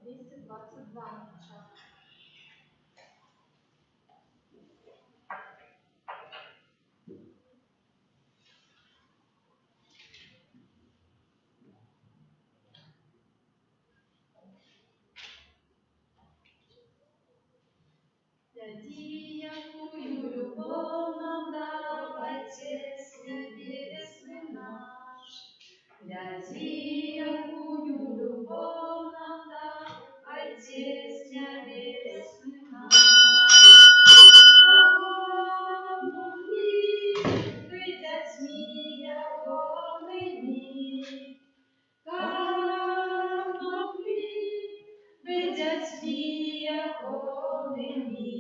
222 на початку. Гляди, якую любовь нам дал Отец Небесный наш. Гляди, якую любовь нам дал Отец Небесный наш. Как могли быть детьми ягоными? Как могли быть детьми ягоными?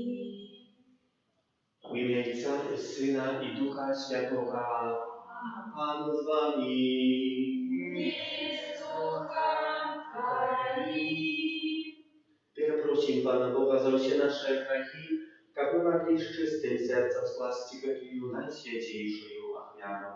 W imię Ojca i Syna i Ducha Świętego. Pan z wami. I z duchem Twoim. Перепросим Пана Бога за все наши грехи, как мы могли с чистым сердцем скласть Твою najświętейшую ofiarę.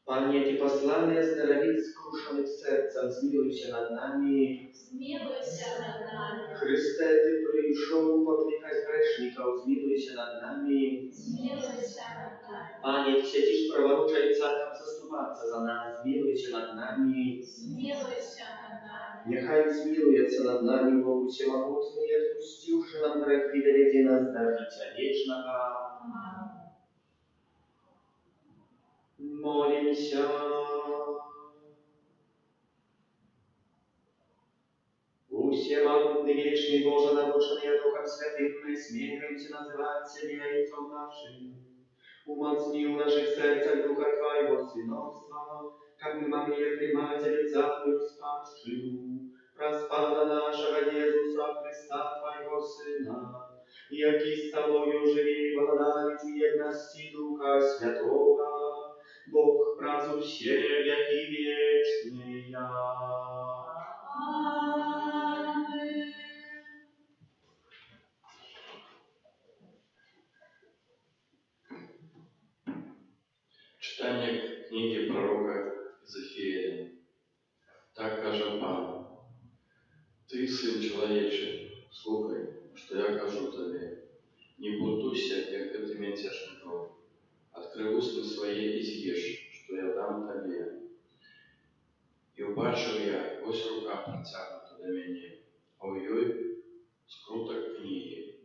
Panie, Ty posłany z Dawid skruszonych sercem, zmiłuj się nad nami. Zmiłuj się nad nami. Chryste, Ty przyszedł poklикać grzeszników, zmiłuj się nad nami. Zmiłuj się nad nami. Panie, Ty siedzisz praworучej царя, zastупаться za nas, zmiłuj się nad nami. Zmiłuj się nad nami. Niechaj zmiłuje nad nami Bóg Всемогутny, odpuściwszy nam grzechy, dowiedzie nas do życia wiecznego. Молимся. Всемогутный, вечный Боже, нарушенный Духом Святым, мы смеемся называть Тебя Отцом нашим. Умоцни в наших сердцах Духа Твоего сыновства, как мы могли примать лица Твою спадшую, распада нашего Иисуса Христа, Твоего Сына, яки с Тобою живи и благодати едности Духа Святого, Бог правду все веки вечные. Amen. Читание книги пророка Иезекииля. Так каже Пан: Ты, сын человечий, слухай, что я кажу тебе. Не бунтуйся, як это мятежников. Открой уста свои и съешь, что я дам тебе. И убачив я, ось рука протягнута до меня, а у ёй скруток книги.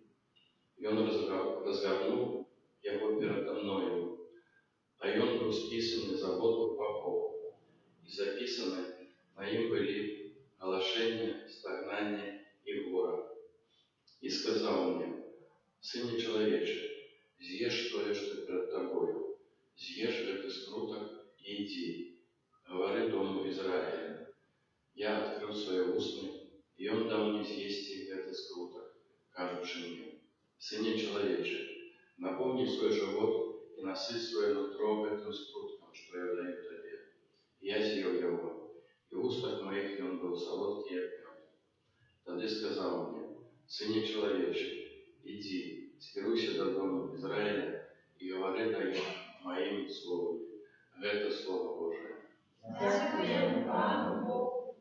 И он развернул его передо мною, а он был списан из обоих боков, и записаны на им были оглашение, стогнание и гора. И сказал мне: Сыне человечий, съешь то, что перед тобою, съешь этот скруток и иди, говори дому Израиля. Я открыл свои уста, и он дал мне съесть этот скруток, кажучи мне: Сыне человечий, наполни свой живот и насыпь свое нутро этим скрутком, что я даю тебе. И я съел его, и в устах моих он был солодкий, как мед. Тогда сказал мне: Сыне человечий, иди, скируйся до дома Израиля и говори до них моими словами. Это Слово Божие. Дякуємо Пану Богу.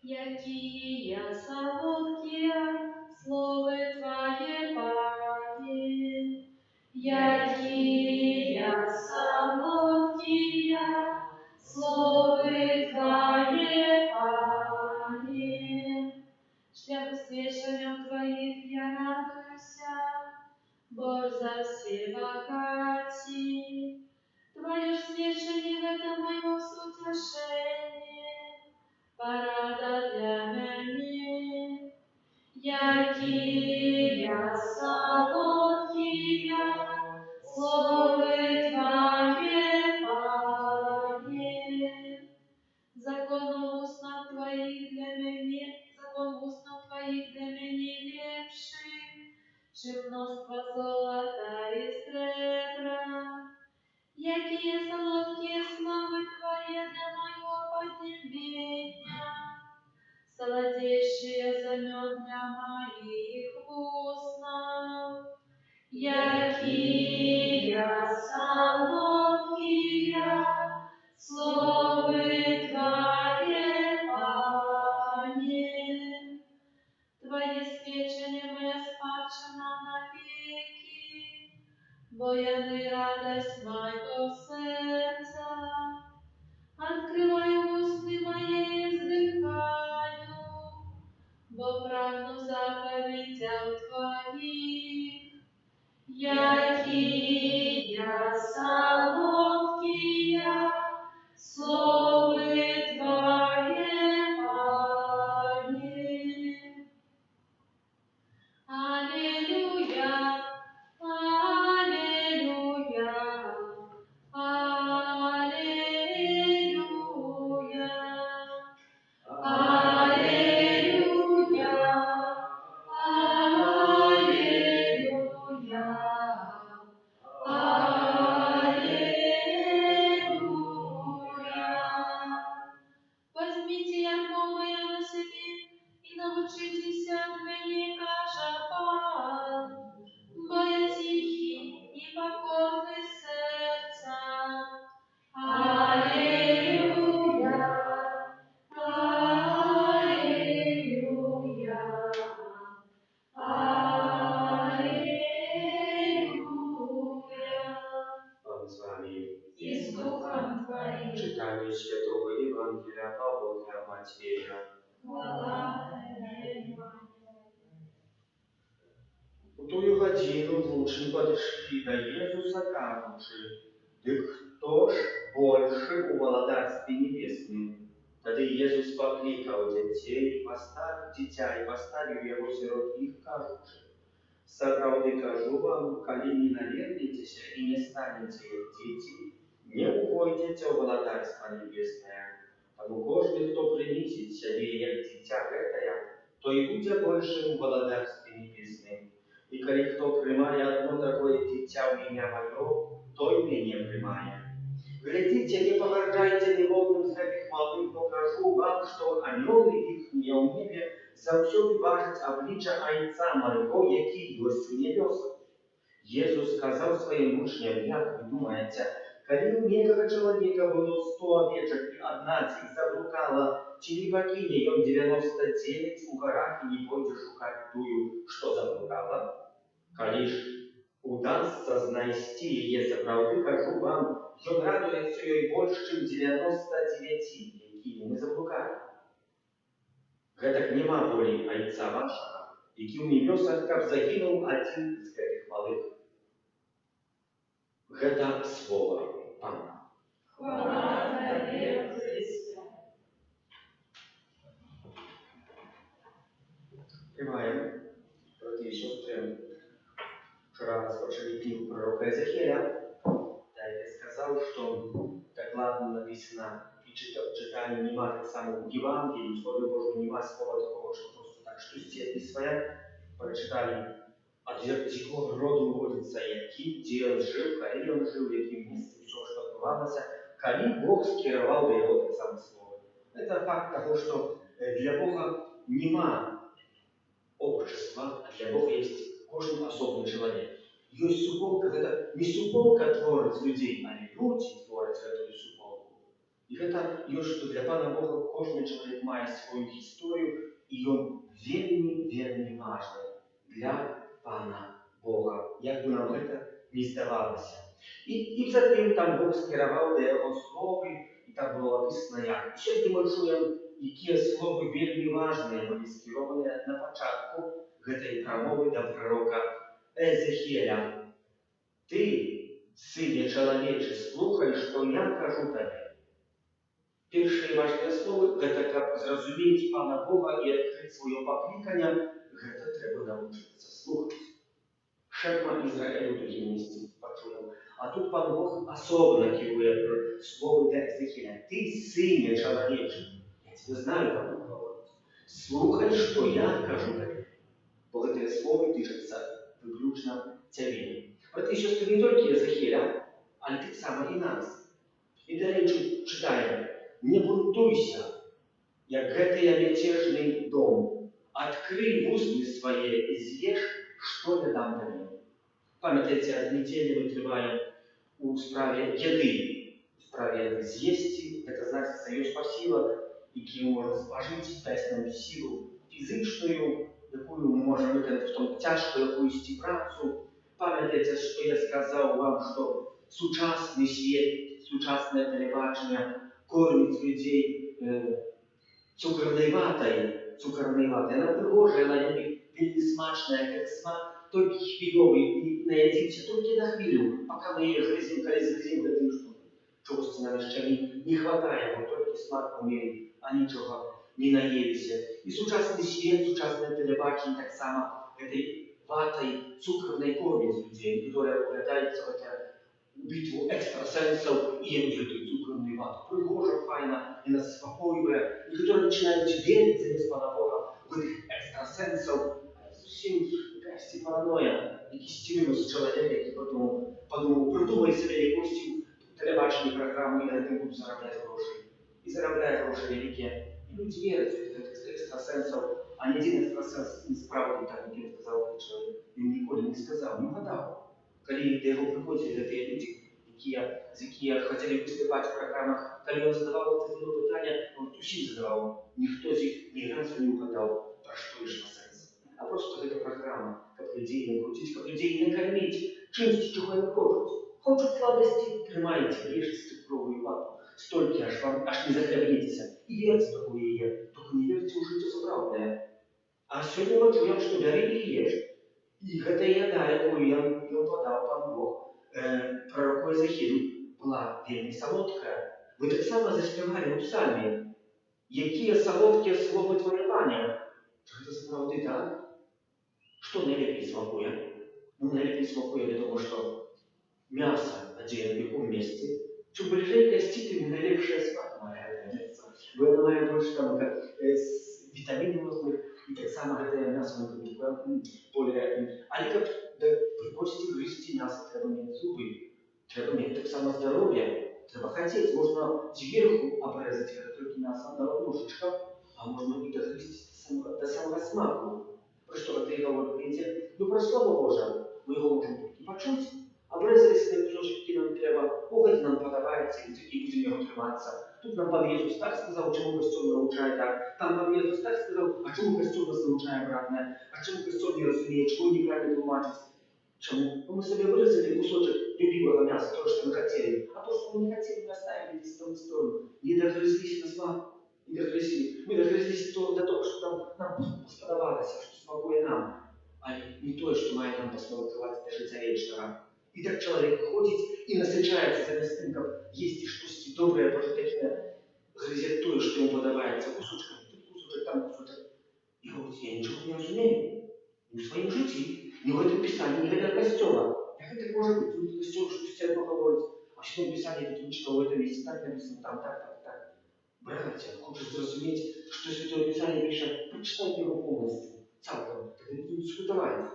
Якія солодкие слово Твое, Пане, якія солодкие слово Твое, Пане. Шлях услышанием Твоих я радуюся, Боже всебогатый. Твое слышание в этом мое утешение, порада для меня. Якія солодкие слово Твое, Пане. Закон устных Твоих для меня, закон устных Твоих для меня лепший, чем множество золота и сребра. Якие солодкие славы Твои для моего поднебения, солодейшие за мед для моих Якія солодкія словы Твоє, Пане. Твоє свідчення моя спадщина навіки, бо яни радость моего серця. Открываю усны мои, вздыхаю, бо прагну заповедям Твоих. Якія солодкія словы Твоє, Пане. Аллилуйя, аллилуйя, аллилуйя, аллилуйя, аллилуйя, аллилуйя. Возьмите ярмо моя на себе и научитесь от меня, каже Пан, бо я тихий и покорный сердцем. Аллилуйя, аллилуйя, аллилуйя. Pan z Wami. И с Духом Твоим. Czytanie Świętego Ewangelia Pawła dla Macieja. Хвала Тебе. У тую гадзіну вучні падышлі да Езуса, кажучы: «Дык хто ж большы ў валадарстве небесным?» Тады Езус паклікаў дзяцей, дзіця і паставіў яго сярод іх, кажучы: «Сапраўды кажу вам, калі не навернецеся і не станеце як дзеці, не ўвойдзеце ў валадарства небеснае. Таму кожны, хто прынесіць сябе як дзіця гэтае, той будзе большым у валадарстве небесным. І калі хто прымае адно такое дзіця ў імя маё, той мяне прымае. Глядзіце, не пагарджайце ніводным з гэтых малых, бо кажу вам, што анёлы іхнія ў небе заўсёды бачаць аблічча Айца майго, які ёсць у небёсах». Езус сказаў сваім вучням: «Як вы думаеце, калі у некага чалавека было 100 авечак і адна з іх заблукала, ці не пакіне ён 99 у гарах і не пойдзе шукаць тую, што заблукала? Калі ж удасца знайсці яе, сапраўды кажу вам, ён радуецца ёй больш, чым 99, якімі не заблукалі. Гэтак няма волі Айца вашага, які ў небёсах, каб загінуў адзін з гэтых малых». Гэта слова Пана. Хвала Тебе, Христе. Приймаємо, брати і сестри, вчора розпочали книгу пророка Езекіеля. Я сказав, що докладно написано і читання нема так само в Євангелії, в Слові Божому нема слова такого, що просто так щось описує. Прочитали, от якого роду виводиться, який, де він жив, коли він жив, в якому місці, все, що відбувалося, коли Бог скерував до його так само слово. Це факт того, що для Бога нема общества, а для Бога есть кожен особный человек. Есть суполка, это не суполка творец людей, а люди творят эту суполку. И это есть, что для Пана Бога кожен человек мает свою историю, и он вельми важный для Пана Бога, як бы нам это не здавалось. И затем там Бог скеровал до его слова, и там было написано як. И сегодня мы чуем, якія словы вельмі важныя былі скіраваныя на пачатку гэтай прамовы да пророка Эзекіеля. «Ты, сыне чалавечы, слухай, што я кажу табе». Першыя важныя словы – гэта каб зразумець Пана Бога і адкрыць сваё пакліканне, гэта трэба навучыцца слухаць. Шэма Ізраэлю ў другім месцы пачуем. А тут Пан Бог асобна кіруе словы да Эзекіеля. «Ты, сыне чалавечы». Не знаю, как это говорить. Слухай, что я кажу тебе. Бо гэтыя словы тычацца выключна цябе. Браты і сёстры, не толькі Езекіеля, але таксама і нас. І далей чытаем: «Не бунтуйся, як гэтыя мяцежны дом. Адкрый вусны свае і з'еш, што я дам табе». Pamiętajcie, niedzielę my trwają u sprawie jedy. W sprawie jedy zjeść, to znaczy союз посилок, які можна спожити, дасть нам силу фізичну, яку ми можемо виконати в тому тяжку якусь працю. Пам'ятаєте, що я сказав вам, що сучасний світ, сучасне телебачення кормить людей цукерною ватою. Она пригожая, она вельми смачная, как смак только хвилевый, и наедимся только на хвилю, пока мы ее грызем, коли загрызем, говорим, что чогось нам ще не хватає, бо тільки смак помірі, а нічого не наїлися. І сучасний світ, сучасне телебачення так само этой ватой цукерной кормить людей, которые углядаются в эту битву экстрасенсов и идут эту цукерную вату. Пригожа, файна и нас успокоивая, и которые начинают верить за Господа Бога в этих экстрасенсов, совсем якась паранойя, якийсь стимулус человека, який придумає себе якусь телебачені программы, и на этом будут заработать гроши. И заробляют гроши великие. И люди верят в этих экстрасенсов. А ни один экстрасенс не справді так, як він сказав человек. Він ніколи не сказав, не гадав. Коли до його приходили ті люди, які хотіли виступати в програмах, коли він задавав це питання, він усім задавав. Ніхто з них ні разу не угадав, про що йшла сенс. А просто така програма, як людей накрутить, як людей накормить, чимось, чого вони хочуть. Хочуть сладості, тримайте, режьте цукровую вату. Столько аж не захлебнетесь. И верьте такое ее, только не верьте в житие справное. А сегодня мы чуем, что дарили и ешь. И это еда, якую я подав пан Бог пророку Езехілю, була вельми солодка. Ви так само заспівали у псалмі. Які солодкі слово Твоє, Пане? Це справді так? Що найлепей смакує? Ну, найлепей смакує від того, що мясо отдельно в каком месте, чем ближе кости, тем наилепшая смак моя мясо. Бо я маю больше там с витаминов и так само это мясо более. А как вы хочете грызти мясо, треба иметь зубы, треба иметь так само здоровье, треба хотеть. Можно сверху обрезать только мясо на ложечках, а можно и догрызть до самого смаку. Про что это я говорю, видите? Ну, про Слово Божие мы его можем только почуть. Обрезали себе кусочки, які нам треба, погоді нам подобається, і будемо його триматися. Тут нам пан Єсус так сказав, чому Костюм навчає так. Там пан Єсус так сказав, а чому Костюм нас навчає обратне? А чому Костюм не розуміє, чому неправильно тлумачить? Чому? Бо ми собі вирізали кусочок любимого м'яса, то, що ми хотіли. А то, що ми не хотіли, ми оставили десь там в сторону. Не догрызлись на смак. Не догрызли. Мы догрызлись до того, що нам сподобалося, що смакує нам. А не то, що має нам посмакувати даже за вечора. И так человек ходит и насыщается заместо тем, как есть что-то доброе, пожиточное, грызет то, что ему подавается кусочками, тут кусочек, там кусочек. И говорит, я ничего не разумею. Ни в своем житии, ни в этом писании, ни в этом костёла. Как это может быть? Тут костёл, что с тебя Бог говорит. А в своем писании ты что в этом месте так написано, там так. Братья, хочешь разуметь, что Святое Писание пишет, прочитай его полностью, целиком, тогда будем дискутовать.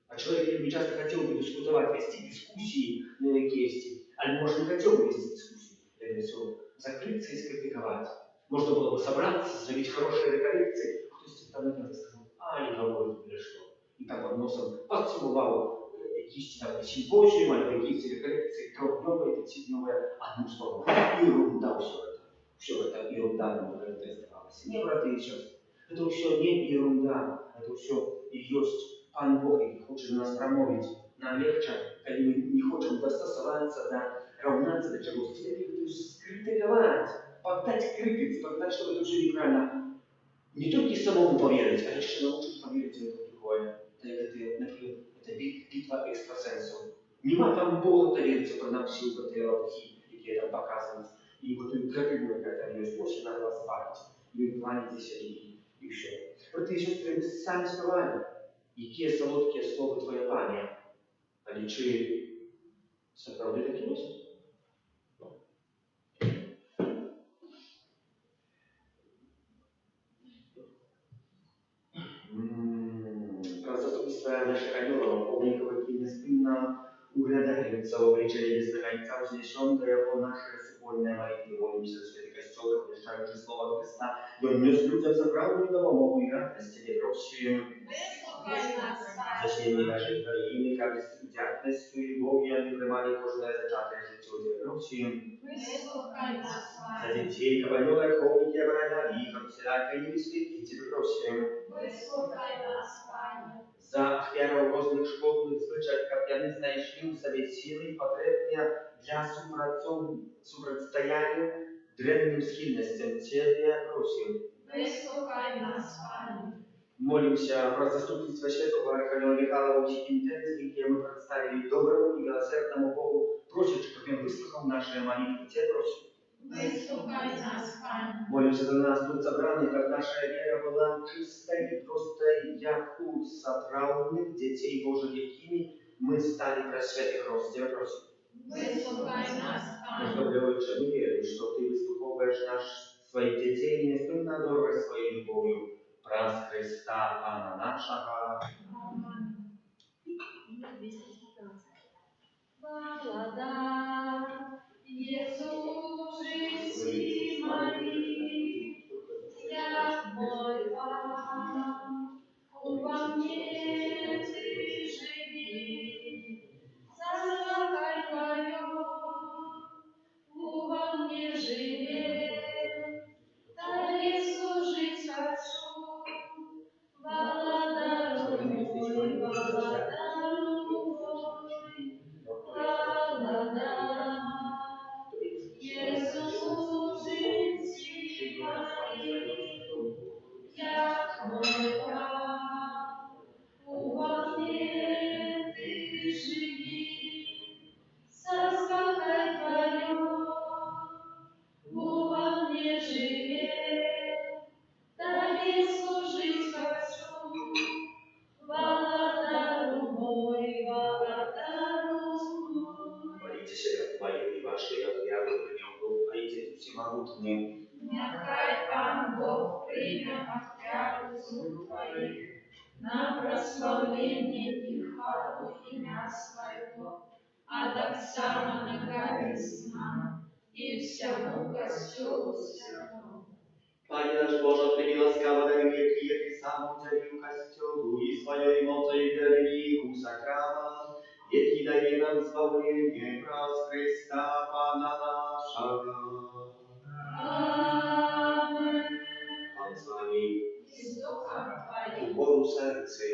А человек не часто хотел бы дискутовать, вести дискуссии на якости, а может не хотел бы вести дискуссии. Это все закрыться и скритиковать. Можно было бы собраться, заявить хорошие реколлекции, кто-то там это сказал, а не говорит или что. И так под носом поцеловал якісь там симпозиум, или якісь реколлекции, трехдневые, пятидневые, одним словом. Ерунда все это. Все это ерунда нам оставалось. Не, браты и сестры, это все не ерунда, это все и есть Пан Бог, який хоче нас промовити. Нам легче, коли ми не хочемо достосуватися, равняться до чогось. Тебе будуть скритиковать, поддать критике, поддать, что это все неправильно. Не только самому поверить, а еще научить поверить в это другое. Это, например, это битва экстрасенсов. Нема там Бога, кто верится про нам силу, которые лопухи, какие там показывают. И вот крапиву какая-то есть, очень надо вас память. И вы кланяетесь, и все. Вот и сестры, мы сами сказали. Які солодкі слово Твоє, Пане, а чи справді таке є? Про заступництво наших радіо, повністю, які неспинно углядаються в обличчя беззаконця, вознесенное его нашей супольной молитвы, молимся за святый костел, возвещающий слово Христа, и он нес людям за правду и новому и радость тебе прощаем. Вислухай нас, Пане. Zaśniemy naszej krainy, aby z wdzięcznością i любов'ю не приймали кожне зачате життя. Просим. Вислухай нас, За Пане. детей, кабанёла, холники, обороняли, их обсерайка, не высветите, просим. Вислухай нас, Пане. За ахвяру różnych szkodnych zwyczajów kapiany znaleźli w sobie siły potrzebne dla suprotстояния древним схильностям Ciebie, просим. Вислухай нас, Пане. Молимся про заступництво святого Архангела Михаила в этих интенциях, где мы представили доброму и милосердному Богу, просим, чтобы Он выслушал наши молитвы. Тебя просим. Вислухай нас, Пане. Молимся за нас тут собранных, как наша вера была чистой и простой, як у сотравных детей Божьих, якими мы стали просветых рост. Тебя просим. Вислухай нас, Пане. Добрый Отче, мы верим, что Ты выслуховываешь своих детей и нестойно дорого своей любовью. Праз Христа, Пана нашего. Amen. Молода, Иисусе моли, я мой Пан, во мне ты живи, создавай Твое, во мне живи, Тебе служить хочу. Володару мой, Иисус, жить мои, як мой Пан, во мне ты живи, создавай Твое, во мне живи. Тебе служить хочу, володару мой, володару мой. Молите себя Твою и вашу, я отвергну при нем Бог, а идите всемогутный. Нехай Пан Бог прийме отвягу зуб Твоих на прославление и хвалу имя Своего, а так само нехай с нами и всему костюлу святому. Panie nasz Boże, Ty łaskawa daruje Ty sam udzielił Kościołu i swojej mocy i wiary usakrama, jaki daje nam zbawienie przez Chrysta Pana naszego. Amen. Pan z Wami, I z duchem u Twoim Bogu sercy,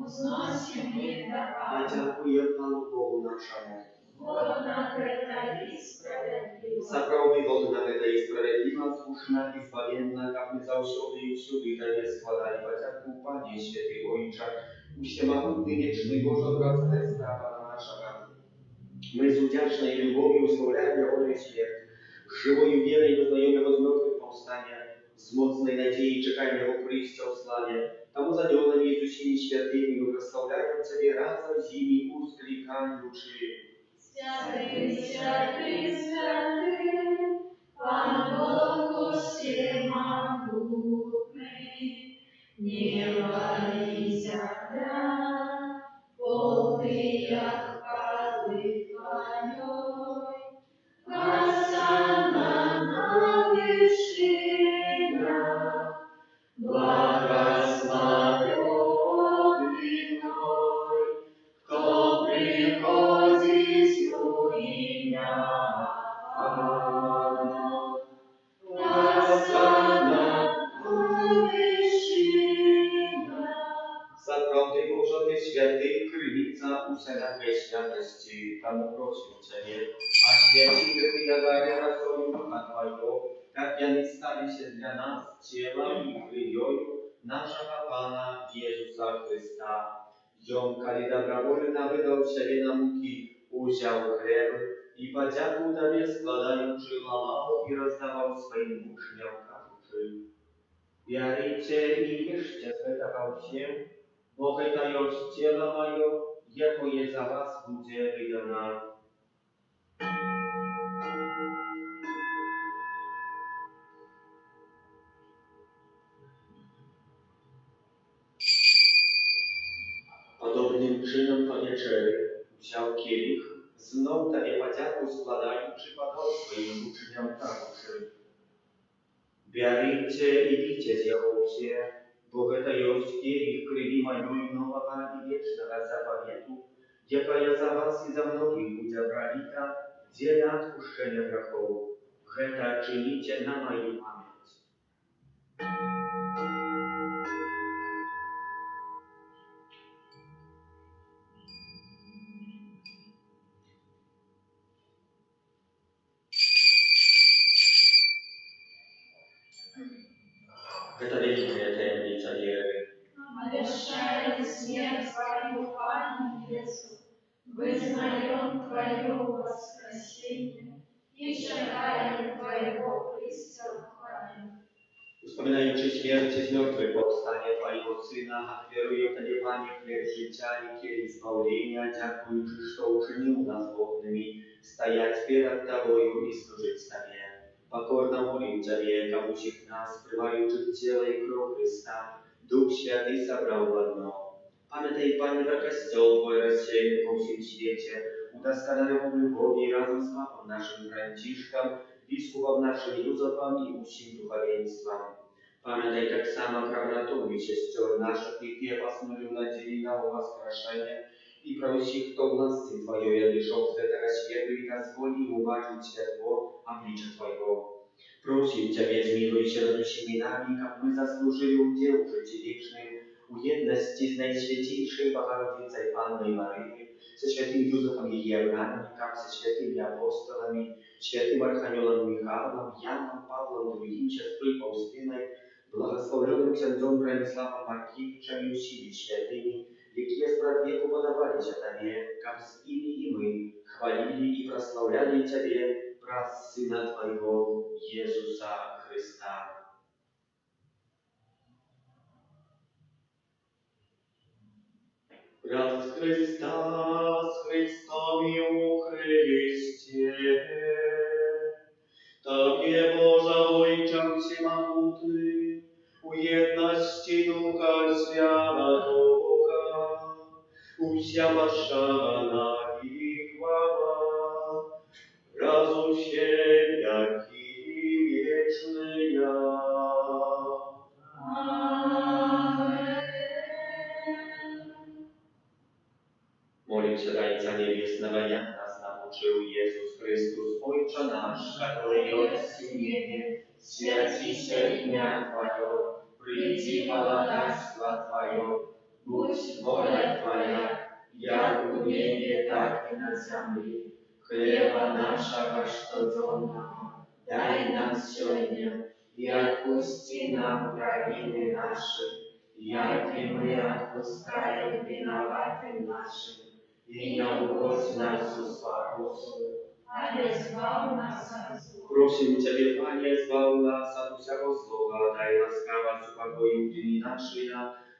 uznосим их до a Пана, dziękuję Panu Bogu naszemu. Godna Chrysta i sprawiedliwa. Zaprawy godna Chrysta i sprawiedliwa, słuszna i zbawienna, jak my zausiody i wsiudy Tobie składali podzięku, Panie Święty Ojcze, u Всемогутny, wieczny Boże, wraz Chrysta Pana naszego. My z wdzięcznej любовью уславляем Его и смерть, живою верой вознаем Его с мертвых повстания, z mocnej nadziei czekają Jego przyjścia w sławie. Тому задёлами Иисусими świętymi мы прославляем Ciebie razem z nimi usкликаючи. Святый, святый, святый, Пан Бог всемогутный, небо и земля, полные хвалы Твоей. Госанна на вершинах, благословенный мой, кто приходит в имя Пана. Госанна на вершинах. Zaprąty Boże, Ty święty, krynica усякой świętości, tam prosił Ciebie, a święci wypowiadania na swoim ducha Twojego, jak oni stali się dla nas ciałem i krwią naszego Pana Jezusa Chrysta. Jął, kiedy dobrowolnie wydał siebie na muki, uziął chleb i podzięku Tobie składający łamał i rozdawał swoim uczniom każdy. Wiarujcie i wierzcie, spytawał się, bo to już ciało moje, jako je za was będzie wydane. Podobnym czynem po wieczery wziął kielich, znów Tobie podzięku składając, podał swoim uczniom każdy. Wiarujcie i bijcie zjawu się, Бо гэта ёсць келіх крыві маёй новага і вечнага запавету, якая за вас і за многіх будзе праліта дзеля адпушчэння грахоў. Гэта чыніце на маю памяць. Гэта вечная таямніца веры. Обещаем смерть Твою, Пане Иисус, вызнаем Твое воскресение и чекаем Твоего присягания. Wspominając śmierć z mертвых powstanie Twojego Syna, ofiaruję Tobie, Panie, chleb życia i kielich zbawienia, dziękując, że uczynił nas wolnymi, stajać przed Tobą i służyć Tobie. Покорно молим Тебе, кому всех нас, пребывающих тело и кровь Христа, Дух Святый собрал в одно. Памятай, Пане, про костел Твой рассеянный по всем свете, удосконалил в любови разом с Папом нашим Францишком, biskupom naszym Józefom i усім духовенством. Пам'ятай так само про братов і сестер наших, які поснули в надії на воскрешення, і про всіх, хто власти Твоєї лишов з этого світу і дозволь їм убачити світло обличчя Твоего. Просим Тебя, змилуйся над усіми нами, как мы заслужили удел в житті вічним, у єдності з найсвятейшей Богородицей Анной Марии, со святым Юзефом и Евраником, со святыми апостолами, святым Архангелом Михаилом, Яном, Павлом, другим сестрой Фаустиной, благословенным ксензом Брониславом Маркевичем и усими святыми, які справедливо подавались Тебе, как с ими и мы хвалили и прославляли Тебе, праз Сына Твоего, Иисуса Христа. Брат Христа с Христом и у Христе, Тобie Boża Ojcze Всемогутny, у jedności Ducha Świętego, usia Waszana i chwała, razu siebie i wieczny ja. Молимся, Отца Небесного, як нас научил Иисус Христос, Отче наш, который есть в небе, святится имя Твое, приди владычество Твое, будь воля Твоя, як в небе, так и на земле. Хлеба нашего штодневного дай нам сегодня, и отпусти нам провины наши, як и мы отпускаем виноватым нашим. И не уводь нас в спокусу, але збав нас от зла. Просим Тебя, Пане, избав нас от всякого злого, дай ласкаво супокой дни наши,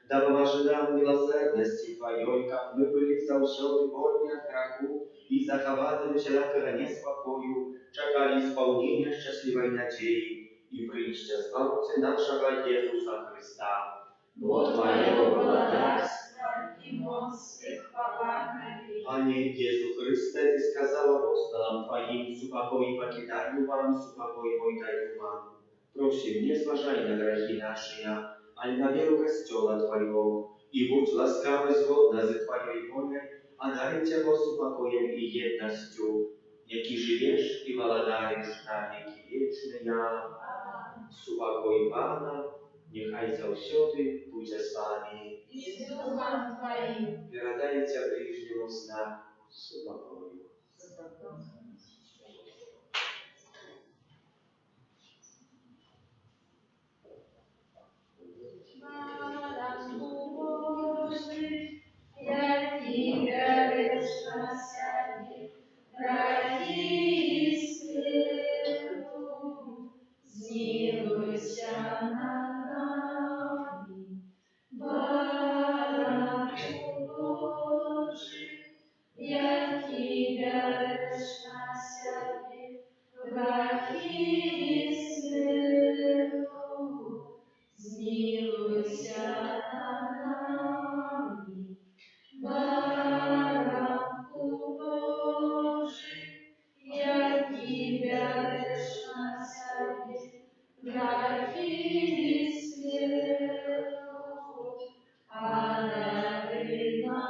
да поможи нам милосердности Твоей, как мы были завсёды вольны от греху и захованы всякого неспокою, чекали исполнения счастливой надеи и притча Спасителя нашего Иисуса Христа. Бо Твоего благодарства и моц и хвала навеки. Пане Иисус Христе, Ты сказал апостолам Твоим, супокой покидаю вам, супокой мой даю вам. Просим, не зважай на грехи наши, а на веру Костела Твоего, и будь ласкавый згодно за Твоей волей, а дай Тебе супокоем и едностью, яки живешь и владаешь на веки вечные. Супокой Пана, нехай завсёды буде з вами. И с Духом Твоим. Передайте ближнему знак супокою. Божий, я Тебя вечно сяди, ради святу, змилуйся над нами. Богу Божий, я Тебя вечно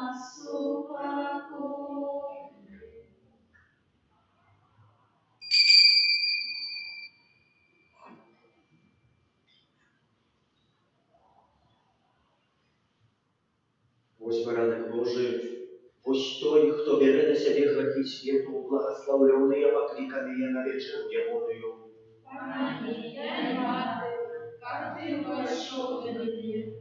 нас упокой. Ось порадок Божий, ось той, хто бере на себе грехи світу, благословленные, покликанные на вечер Демоною. Помоги, я не падаю, как ты пошел ко мне,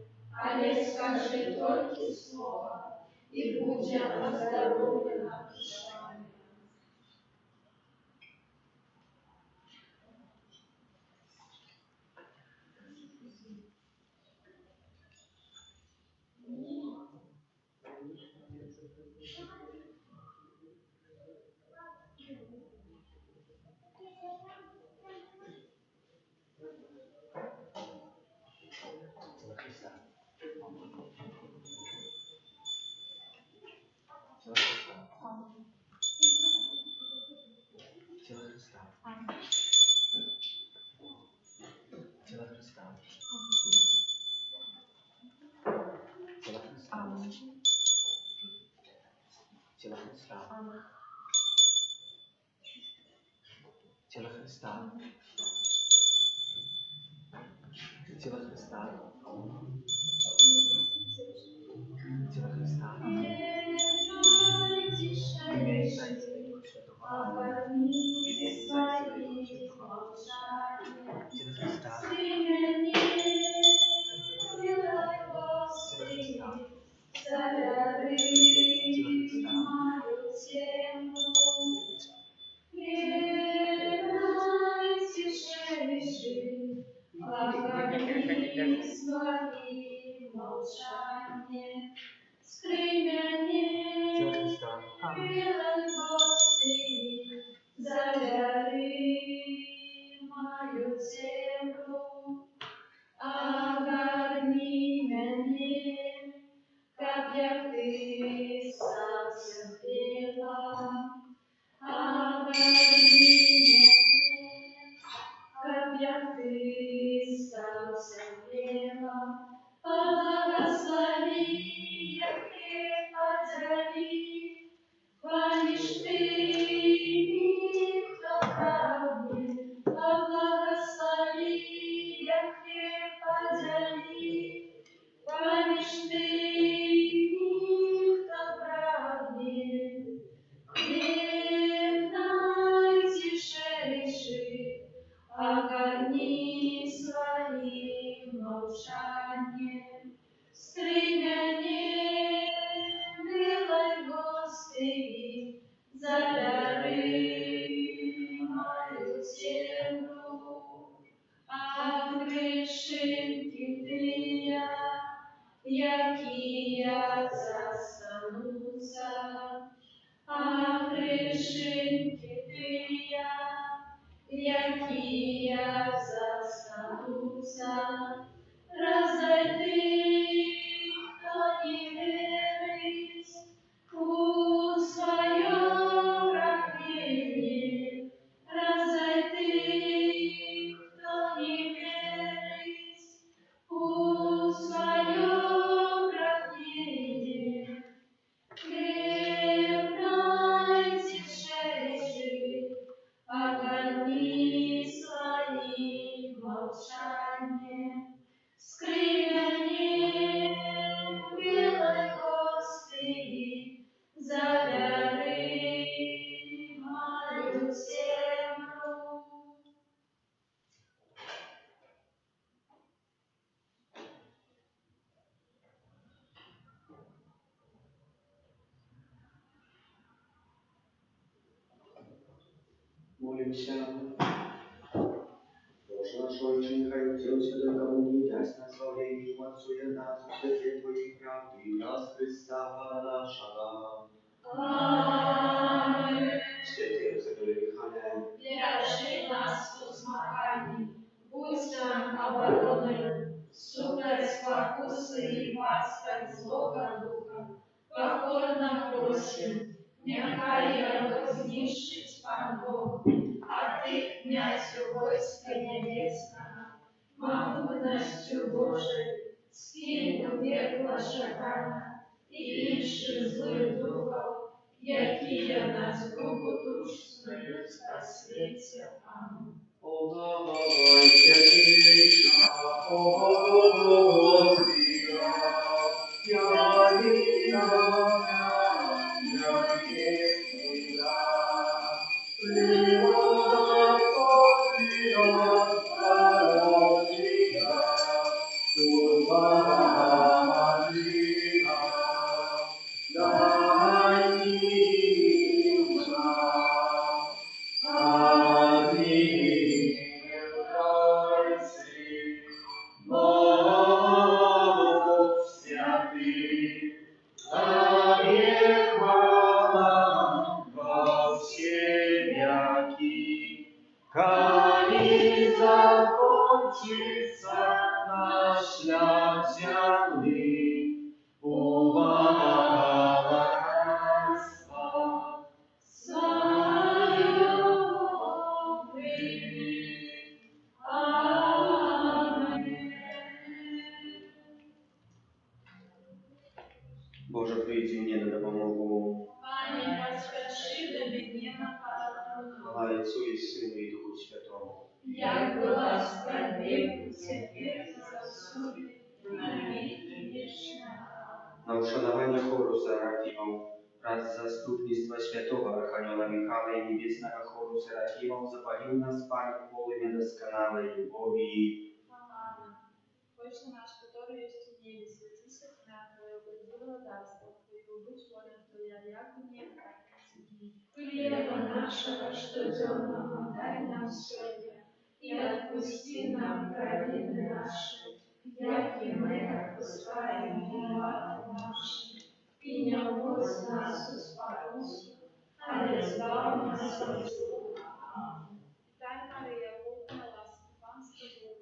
але скажи только слово, и будь я оздоровлена душа моя. Тіло Христа. Тіло Христа. Тіло Христа. Тіло Христа. Тіло Христа. Тіло Христа. Тіло Христа. Оборни свои молчания, Тіло Христа. Смирение, милой Господи, задари мою землю. Верной тишайший, оборни свои молчания, скрый меня, Тіло Христа. милой Господи, задари мою землю. Огорни меня, как я ты совсем пела. Огорни меня, как я ты совсем пела. Благослови, я хлеб отдали, помнишь ты кто правды. Благослови, я хлеб отдали, помнишь ты кто правды. Хлеб наитишайший, огорни своим молчанием, скрый меня, милой Господи, задари мою землю. А грешинки тыя, якія застануться, а грешинки тыя, якія застануться, разойди, хто не верить у своем рождении, разойди, кто не верить у своем рождении. Хлеб наитишайший, огорни своим молчанием, скрый меня, милой Господи, задари мою землю. Молимся. Боже наш Отче, нехай у Тілу Святої Комунії дасть нас славлення і Отцу і нас у святі Твоїй правди, і нас Христа Пана нашого. Аминь. Святий Всеволодий Михайле, Держи нас у змаганні, будь нам обороною, супроть спокуси і пасток злого духа. Покорно просим, нехай його знищить Пан Бог, а ти, князю войска небесного, могутностью Божией, скинь у пекло шатана і інших злих духов, які нас грубо душ снують та світі. Амінь. Подавайте вічна, Господія, я віра, я єдина. Привода Господія, народія, Урбана Марія, дай милость. Амінь. Бог святий, Тобі хвала во всі віки. Хай закончиться наш шлях земли, увага Боже, прийди мені на допомогу. Пане, поспеши до меня на подарунок. Хвала Отцу і Сину і Духу Святому. Як була справедливо, тепер засуди, на віки вічні. На uszanowanie choru Serafimów wraz z zastupnictwa świętego Archanioła Michała i niebiesnego choru Serafimów zapalił nas Pan w polumie doskonałej любові. Отче наш, который есть в небе, святися имя Твое, приди владарство Твое, будь воля Твоя, як в небе, так и на земле. Хлеба нашего, что темного, дай нам сегодня, и отпусти нам провины наши, як и мы отпускаем виноватым нашим, и не вводь нас в спокусу, а избавь нас от зла. Аминь. Дай, Мария, полная ласки, Пан с тобой,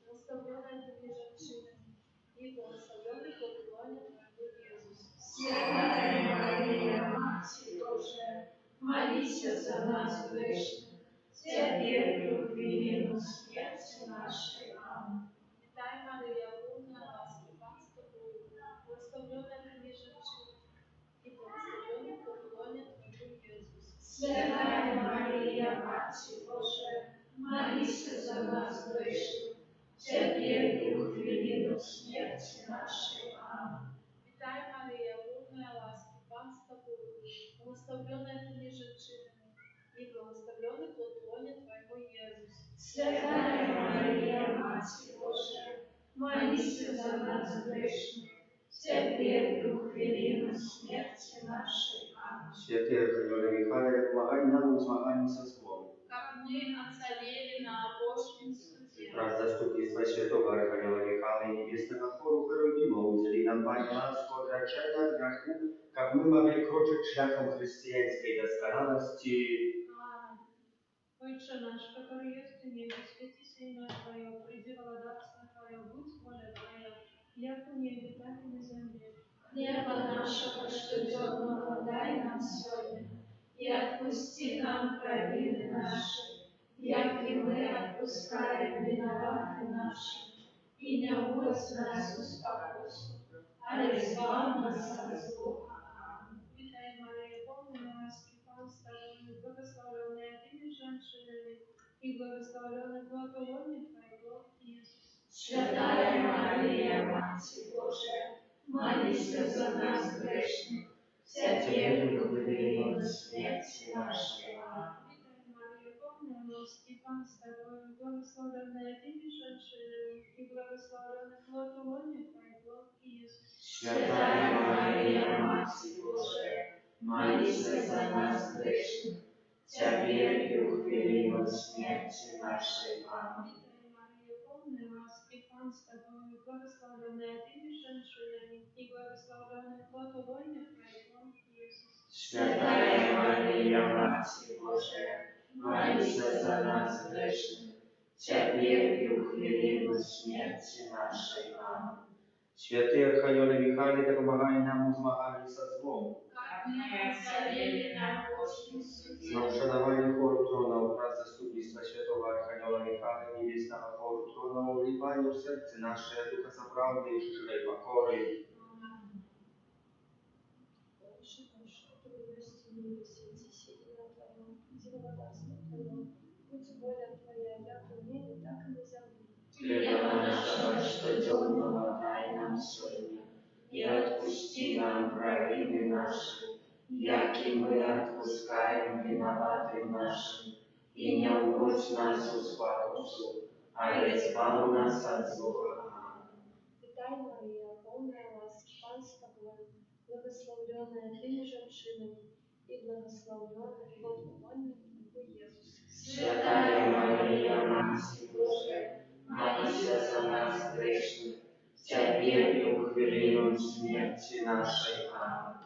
благословенная ты между женщинами, и благословенный плод лона Твоего Иисус. Святая Мария, Матерь Божия, молись за нас грешных, теперь и в великую смерти нашей. Аминь. Дай, Мария, полная ласки, Пан с тобой, благословенная ты между женщинами, и благословенный плод лона Твоего Иисус. Святая Мария, Матерь Божия, молись за нас грешных, теперь и в великую смерти нашей. Аминь. Витай, Мария, полная ласки, Пан с тобой, благословенная ты между женщинами, и благословенный плод лона Твоего Иисус. Святая Мария, Матерь Божия, молись за нас грешных, теперь и в великую смерти нашей. Аминь. Święty Archaniołe Michale, pomagaj nam w zmaganiu ze złem. Как мы оцарели на Божьем суде. Wraz z zastupnictwa świętego Archanioła Michała i niebiesnego choru Cherubimów udzieli nam Panie łaskę odraczenia od grzechu, jak my mamy kroczyć szlakiem chrześcijańskiej doskonałości. Amen. Отче наш, который есть в небе, святися имя Твое, приди владарство Твое, будь воля Твоя, як в небе, так и на земле. Хлеба нашего ежедневного дай нам сегодня, и отпусти нам провины наши, як и мы отпускаем виноватым нашим, и не вводь нас в спокусу, а избавь нас от зла. Аминь. Витай, Мария, полная ласки, Пан с тобой, благословенная ты между женщинами, и благословенный плод лона Твоего, Иисус. Святая Мария, Матерь Божия, молись за нас грешных, теперь и в великую смерти нашей. Аминь. Витай, Мария, полная ласки, Пан с тобой, благословенная ты между женщинами, и благословенный плод лона Твоего, Иисус. Święta Maryja, Matka Boża, módl się za nas grzesznych, teraz i w chwilę śmierci naszej. Amen. Витай, Мария, полная ласки, Пан с тобой, благословенная ты между женщинами, и благословенный плод лона Твоего, Иисус. Święta Maryja, Matka Boża, módl się za nas grzesznych, teraz i w chwilę śmierci naszej. Amen. Święty Archaniołe Michale, pomagaj nam w zmaganiu ze złem. Как мы оцарели на Божьем суде. Na uszanowanie choru trona wraz z zastupnictwa świętego Archanioła Michała i niebiesnego choru trona ulipają w serce nasze ducha zaprawnej i żywej pokory. справедливости мира, свети имя Твое, приди благодарство Твое, будь воля Твоя, як в небе, так и на земле. Хлеба нашего штоденного дай нам сегодня, и отпусти нам провины наши, яки мы отпускаем виноватым нашим, и не вводь нас в спокусу, а избавь нас от злого. Витай, Мария, полная ласки, Пан с тобой, благословленная ты между женщинами, и благословленный плод лона Твоего, Иисус. Святая Мария, Матерь Божия, молись за нас грешных, теперь и в хвилину смерти нашей. Аминь.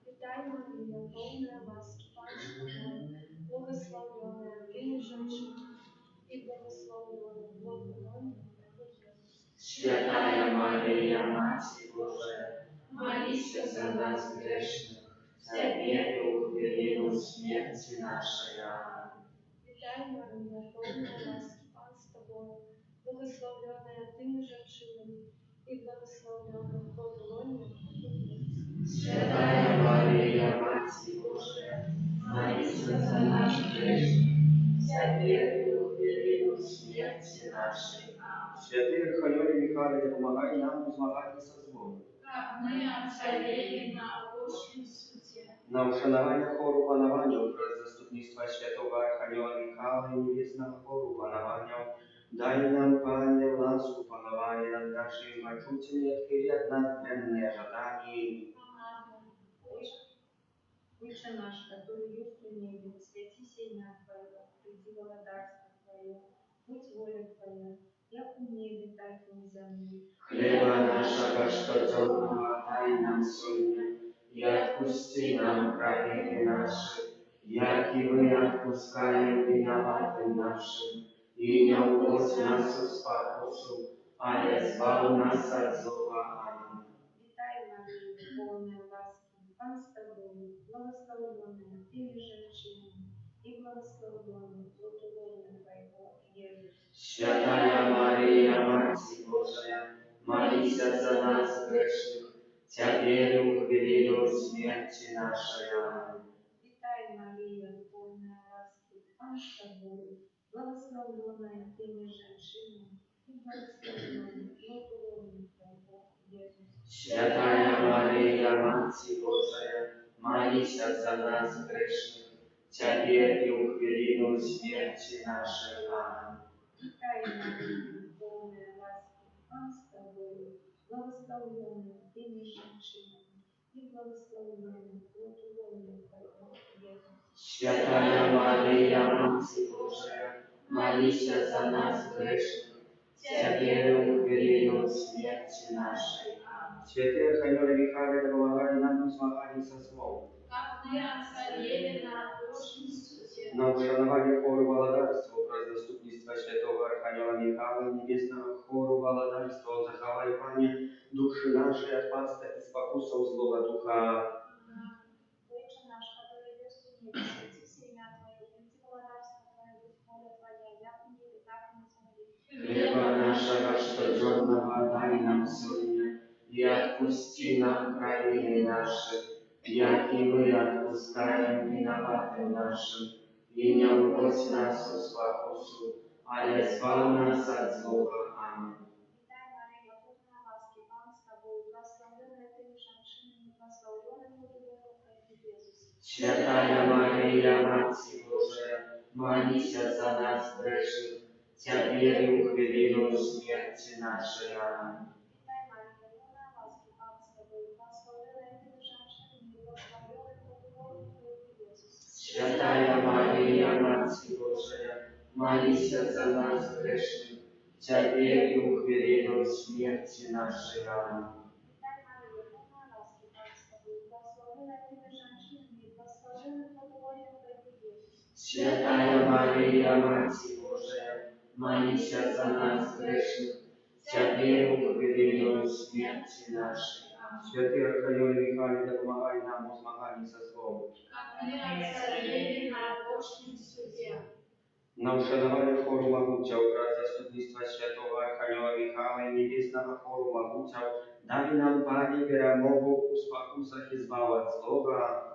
Витай, Мария, полная ласки, Пан с тобой, благословленная ты между женщинами, и благословленный плод лона Твоего, Иисус. Святая Мария, Матерь Божия, молись за нас грешных, теперь и в хвилину смерти нашей. Аминь. Витай, Мария, полная ласки, Пан с тобой, благословленная ты между женщинами, и благословленный плод лона Твоего, Иисус. Святая Мария, Матерь Божия, молись за нас грешных, теперь и в хвилину смерти нашей. Аминь. Святий Архангеле Михайле, допомагай нам у змаганні со злом. Как мы обцарели на Божьем суде. На ушанування хору панування образ заступництва святого Архангела Михайла і небесного хору панування, дай нам, Пане, ласку панования над нашими мочутями, открыли от нас бренные ожидания. Отче наш, который есть в небе, святися имя Твое, приди благодарство Твое, будь воля Твоя, як в небе, так и на земле. Хлеба нашего штоденного дай нам сегодня, и отпусти нам провины наши, як и мы отпускаем виноватым нашим, и не вводь нас в спокусу, а избавь нас от злого. Аминь. Витай, Мария, полная ласки, Пан с тобою, благословенная ты между женщинами, и благословенный плод лона Твоего, Иисус. Святая Мария, Матерь Божия, молись за нас грешных, теперь и в хвилину смерти нашей. Аминь. Витай, Мария, полная ласки, Пан с тобою, благословенная ты между женщинами, и благословенный плод лона Твоего, Иисус. Святая Мария, Матерь Божия, молись за нас грешных, теперь и в хвилину смерти нашей. Аминь. Витай, Мария, полная ласки, Пан с тобою, благословенная ты между женщинами, и благословенный плод лона Твоего, Иисус. Святая Мария, Матерь Божия, молись за нас грешных, теперь и в хвилину смерти нашей. Аминь. Святий Архангеле Михайле, допомагай нам у змаганні со злом. Как мы обцарели на Божьем суде. На ушанування хору Володарства, образ заступництва святого Архангела Михайла, небесного хору Володарства, заховай, Пане, души наши от паста и спокусов злого духа. Отче наш, который есть в небе, святися имя Твое, приди благодарство Твое, будь воля Твоя, як в небе, так и на земле. Хлеба нашего штоденного дай нам сегодня, и отпусти нам провины наши, як и мы отпускаем виноватым нашим, и не вводь нас в спокусу, а избавь нас от злого. Аминь. Витай, Мария, полная ласки, Пан с тобой, благословенная ты между женщинами, благословенный плод лона Твоего, Иисус. Святая Мария, Матерь Божия, молись за нас грешных, теперь и в хвилину смерти нашей. Аминь. Витай, Мария, полная ласки, Пан с тобой, благословенная ты между женщинами, благословенный плод лона Твоего, Иисус. Святая Мария, Матерь Божия, молись за нас грешных, теперь и в хвилину смерти нашей. Аминь. Витай, Мария, полная ласки, Пан с тобой, благословенная ты между женщинами, благословенный плод лона Твоего, Иисус. Святая Мария, Матерь Божия, молись за нас грешных, теперь и в хвилину смерти нашей. Аминь. Святий Архангеле Михайле, допомагай нам у змаганні со злом. Как мы обцарели на Божьем суде. На ушанування хору могутя, образ заступництва святого Архангела Михайла і небесного хору могутя, дай нам, Пане, перемогу у спокусах і збав от злого.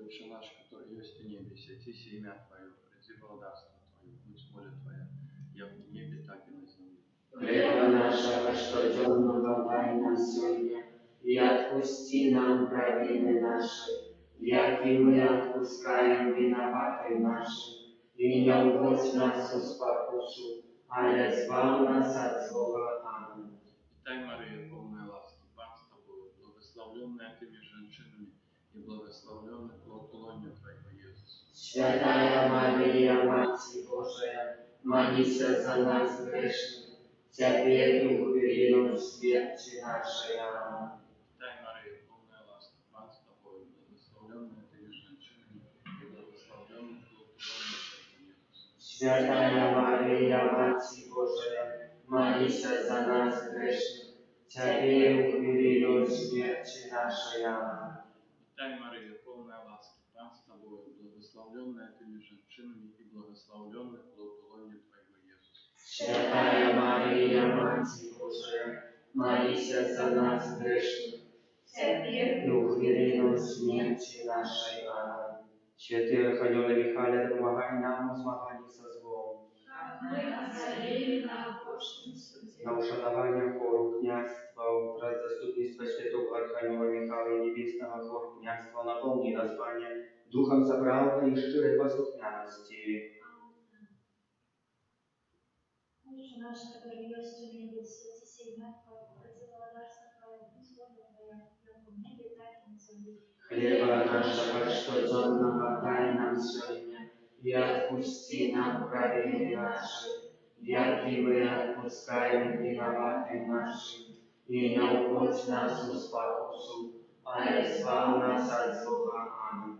Отче наш, который есть в небе, святись имя Твое, приди царство Твое, будь воля Твоя, як в небе, так и на земле. Хлеба нашего штодневного дай нам сегодня, и отпусти нам провины наши, як и мы отпускаем виноватым нашим, и не вводь нас в спокусу, але избав нас от злого. Аминь. Витай, Мария, полная ласки, Пан с Тобою, благословленная Ты между женщинами, и благословленный плод лона Твоего, Иисус. Святая Мария, Матерь Божия, молись за нас грешных, теперь и в годину смерти нашей. Аминь. Витай, Мария, полная ласки, Пан с Тобою, благословленная Ты между женщинами, и благословленный плод лона Твоего, Иисус. Святая Мария, Матерь Божия, молись за нас грешных, теперь и в годину смерти нашей. Аминь. Витай, Мария, полная ласки, Пан с Тобою, благословленная Ты между женщинами, и благословленный плод лона Твоего, Иисус. Святая Мария, Матерь Божия, молись за нас грешных, теперь и в годину смерти нашей. Аминь. Святые архангелы Михаил, помогай нам в змаганні со злом. как мы озарели на опошнем суде. На ушанування хору княства, враз заступництва святого архангела Михаила и небесного хору княства, наполни нас, Пане, духом собравной и щирой послухняности. Отче наш, который есть в небе, святись имя Твое, приди царство Твое, будь воля Твоя, как в небе, так и на земле. Хлеба нашего штодневного дай нам сегодня, и отпусти нам провины наши, як и мы отпускаем виноватым нашим, и не вводь нас в спокусу, а избав нас от злого. Аминь.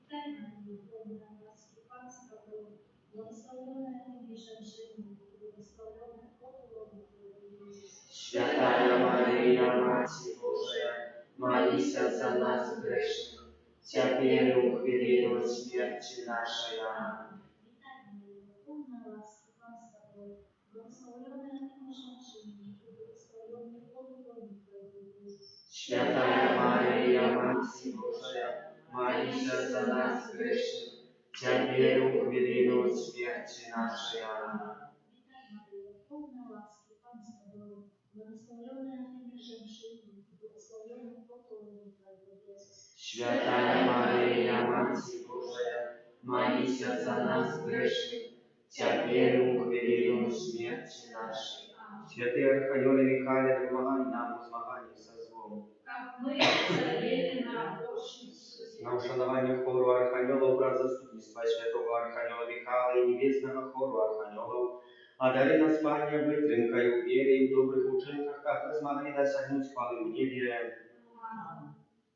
Витай, Мария, полная ласки, Пан с Тобою, благословенная Ты между женщинами, и благословенный плод лона Твоего, Иисус. Святая Мария, Матерь Божия, молись за нас грешных, теперь и в годину смерти нашей. Аминь. Витай, Мария, полная ласки, Пан с Тобою, благословенная Ты между женщинами, и благословенный плод лона Твоего, Иисус. Святая Мария, Матерь Божия, молись за нас грешных, теперь и в годину смерти нашей. Аминь. Витай, Мария, полная ласки, Пан с Тобою, благословенная Ты между женщинами, и благословенный плод лона Твоего, Иисус. Святая Мария, Матерь Божия, молись за нас грешных, теперь и в годину смерти нашей. Аминь. Святые архангелы Михаил, помогай нам в змаганні со злом. как мы озарели на опошнем суде. На ушанування хору архангелов, враз заступництва святого архангела Михаила и небесного хору архангелов, одари нас, Пане, витримкою в вере и в добрых учинках, как мы смогли досягнуть хвалы в небе.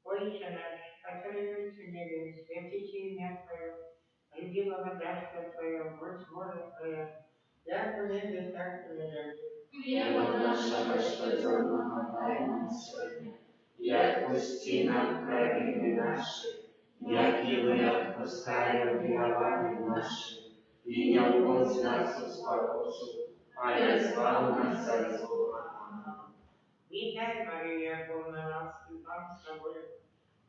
Отче наш, который есть в небе, святись имя Твое, приди царство Твое, будь воля Твоя, як в небе, так и на земле. Хлеба нашего штодневного дай нам сегодня, и отпусти нам провины наши, як и мы отпускаем виноватым нашим, и не вводь нас в спокусу, а избав нас от злого. Аминь. Витай, Мария, полная ласки, Пан с Тобою,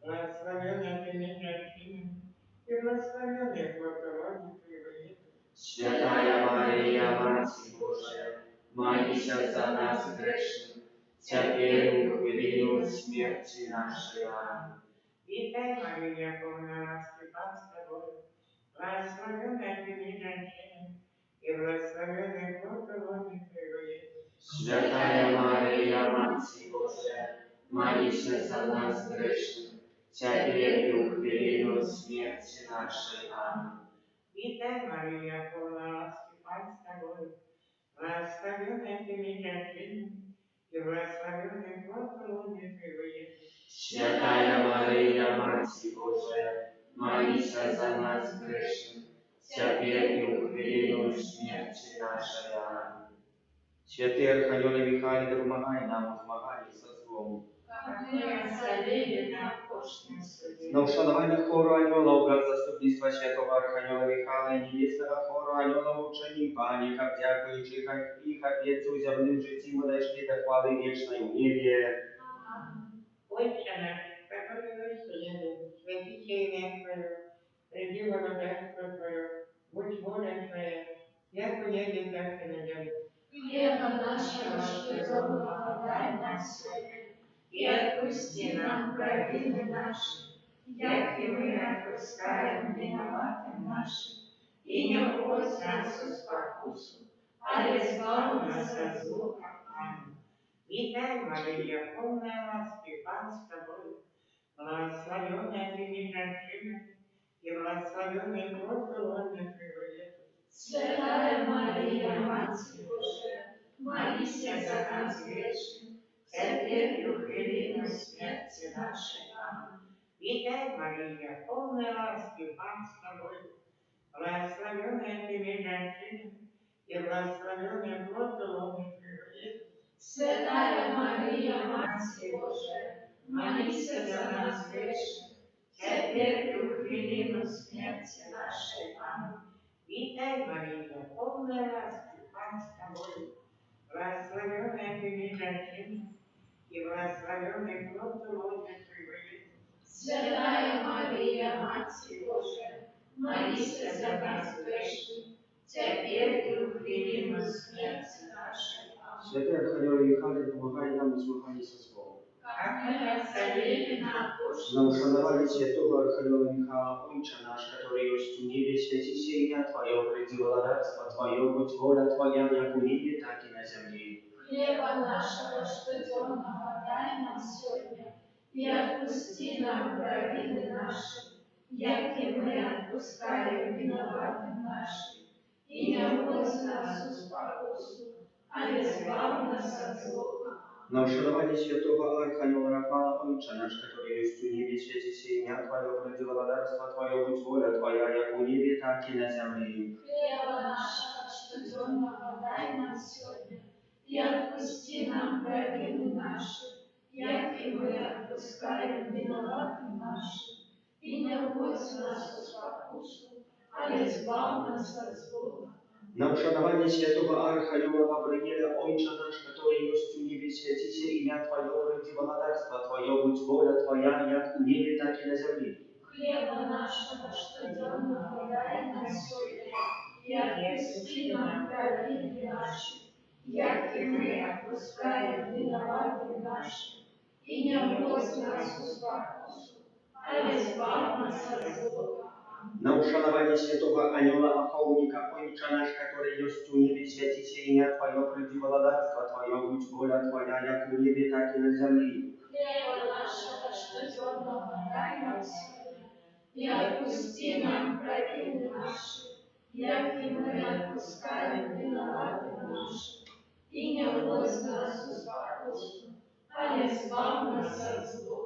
благословенная Ты между женщинами, и благословенный плод лона Твоего, Иисус. Святая Мария, Матерь Божия, молись за нас грешных, теперь и в годину смерти нашей. Аминь. Витай, Мария, полная ласки, Пан с Тобою, благословенная Ты между женщинами, и благословенный плод лона Твоего, Иисус. Святая Мария, Матерь Божия, молись за нас грешных, теперь и в годину смерти нашей. Аминь. Витай, Мария, полная ласки, Пан с Тобою, благословенная Ты между женщинами, и благословенный плод лона Твоего, Иисус. Святая Мария, Матерь Божия, молись за нас грешных, теперь и в годину смерти нашей. Аминь. Святые архангелы Михаил, помогай нам в змаганні со злом. как мы озарели на опошнем суде. На ушанування хору ангелов, враз заступництва святого архангела Михаила и небесного хору ангелов учени, Пане, как дякуючи их Отцу земным житим, мы дошли до хвалы вечной в небе. Отче наш, который есть в небе, святится имя Твое, приди благодатство Твое, будь воля Твоя, як в небе, так и на земле. Хлеба нашего ежедневного дай нам сегодня, и отпусти нам провины наши, як и мы отпускаем виноватым нашим. И не вводь нас в спокусу, а избавь нас от зла. Аминь. Витай, Мария, полная ласки, Пан с тобой, благословенная ты между женщинами, и благословенный плод лона Твоего, Иисус. Святая Мария, Матерь Божия, молись за нас грешных, теперь и в время смерти нашей. Аминь. Витай, Мария, полная ласки, Пан с тобой, благословенная ты между женщинами, и благословенный плод лона Твоего, Иисус. Святая Мария, Матерь Божия, молись за нас грешных, теперь и в время смерти нашей. Аминь. Витай, Мария, полная ласки, Пан с тобой, благословенная ты между женщинами, и благословенный плод лона Твоего, Иисус. Святая Мария, Матерь Божия, молись за нас грешных, теперь и в время смерти нашей. Аминь. Святый Архангел Михаил, помогай нам в слухании со словом. Как мы отцовели на душу, На ушанование святого Архангела Михаила, Отче наш, который есть в небе, святися имя Твое, приди владарство Твое, будь воля Твоя, как в небе, так и на земле. хлеба нашего ежедневного дай нам сегодня, и отпусти нам провины наши, як и мы отпускаем виноватым нашим. И не вводь нас в спокусу, а избавь нас от зла. На ушанование святого Архангела Рафаэла, Отче наш, который есть в небе, святися имя Твое, приди владарство Твое, будь воля Твоя, как в небе, так и на земле. Хлеба нашего ежедневного дай нам сегодня, и отпусти нам провины наши, як и мы отпускаем виноватым нашим. И не вводь нас в спокусу, а избавь нас от зла. На ушанование святого Архангела Гавриила, Отче наш, который есть в небе, святися имя Твое, приди владарство Твое, будь воля Твоя, как в небе, так и на земле. Хлеба нашего ежедневного дай нам сегодня, и отпусти нам провины наши, як и мы отпускаем виноватым нашим. И не вводь нас в спокусу, а избавь нас от зла. На ушанование святого Ангела Охотника, Отче наш, который есть в небе, святися имя Твое, приди владарство Твое, будь воля Твоя, как в небе, так и на земле. Хлеба нашего ежедневного дай нам сегодня, и отпусти нам провины наши, як и мы отпускаем виноватым нашим. И не вводь нас в спокусу, а избавь нас от зла.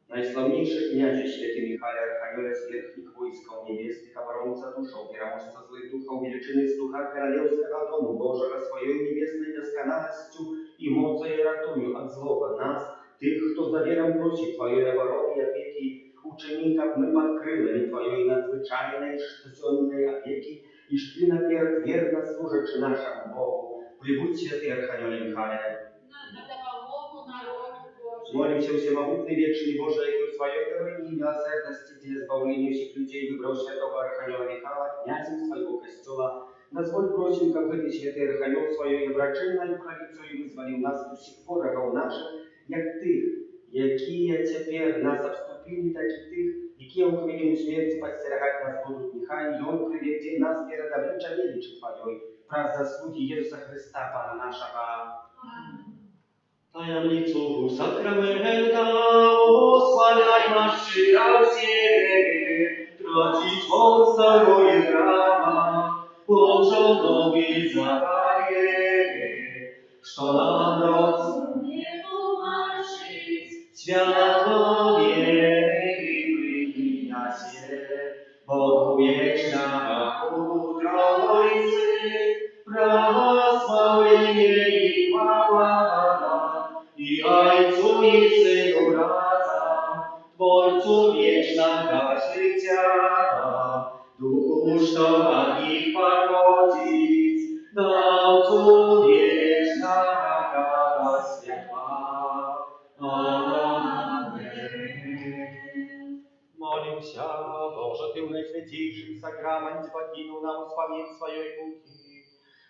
Najsławniejszy kняzie święty Michale, Archaniele, Zwierchnik wojska niebieskich, obrońca duszą, pieramostca złych duchów, wielczyny z ducha królewskiego domu Bożego, swoją niebiesnej doskonalością i mocą i ratują od złowa nas, tych, kto za wierą prosi Twojej obrony i opieki, uczennika my pod krylem Twojej nadzwyczajnej, szczycionnej opieki, iż Ty najpierw wierna służysz naszemu Bogu. Przybudź święty Archaniele Michale. Молимся, всемогутный, вечный Боже, и в своей доброте и милосердности для избавления всех людей выбрал святого Архангела Михаила, князем своего костела. Дозволь просим, как ты, святый Архангел, своей доброчинной правицей вызволил нас до сих пор, врагов наших, як тих, які тепер нас обступили, так и тих, які у хвилину смерти подстерегать нас будут. Нехай и Он приведет нас перед обличия величия Твоей, прав заслуги Иисуса Христа, Пана нашего. Tajemnicą sakramenta osłaniaj nas szczera w Ciebie, tracić moc staroje prawa, pożądowi zabawie, co nam rozumie tłumaczyć, światło wiery wybija się, Bogu wieczna Ojcy, prawosławienie i chwała. I Ojcu i Synu razem, Tworcu wiecznego życia, Duchu sztowanych parodzic, Dawcu wiecznego światła. Amen. Радуйся, Боже, Ты в наисвятейшем сакраменте покинул нам исполнить своей пути.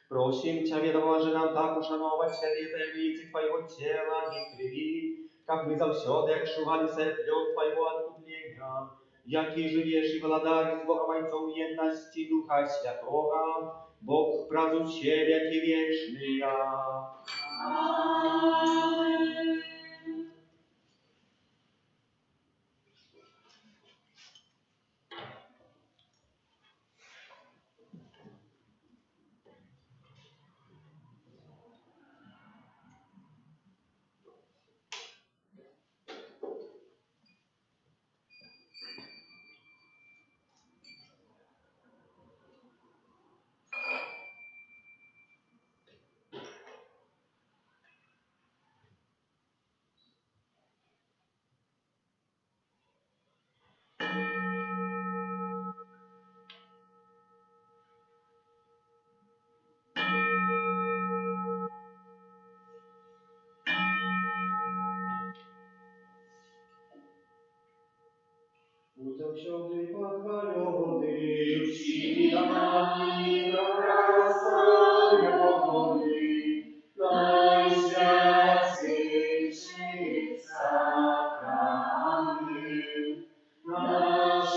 Просим Тебя, ведомо же нам так ушановать святые таблицы Твоего тела и крови, как мы завсёды отшивали плёт Твоего откупления, яки живешь и владарь с Богом Отцом едности Духа Святого, Бог правдуще веки вечные. Аминь. Утопчённый похвалённый, всеми красаве Богови, наисвятейший сакрамент, наш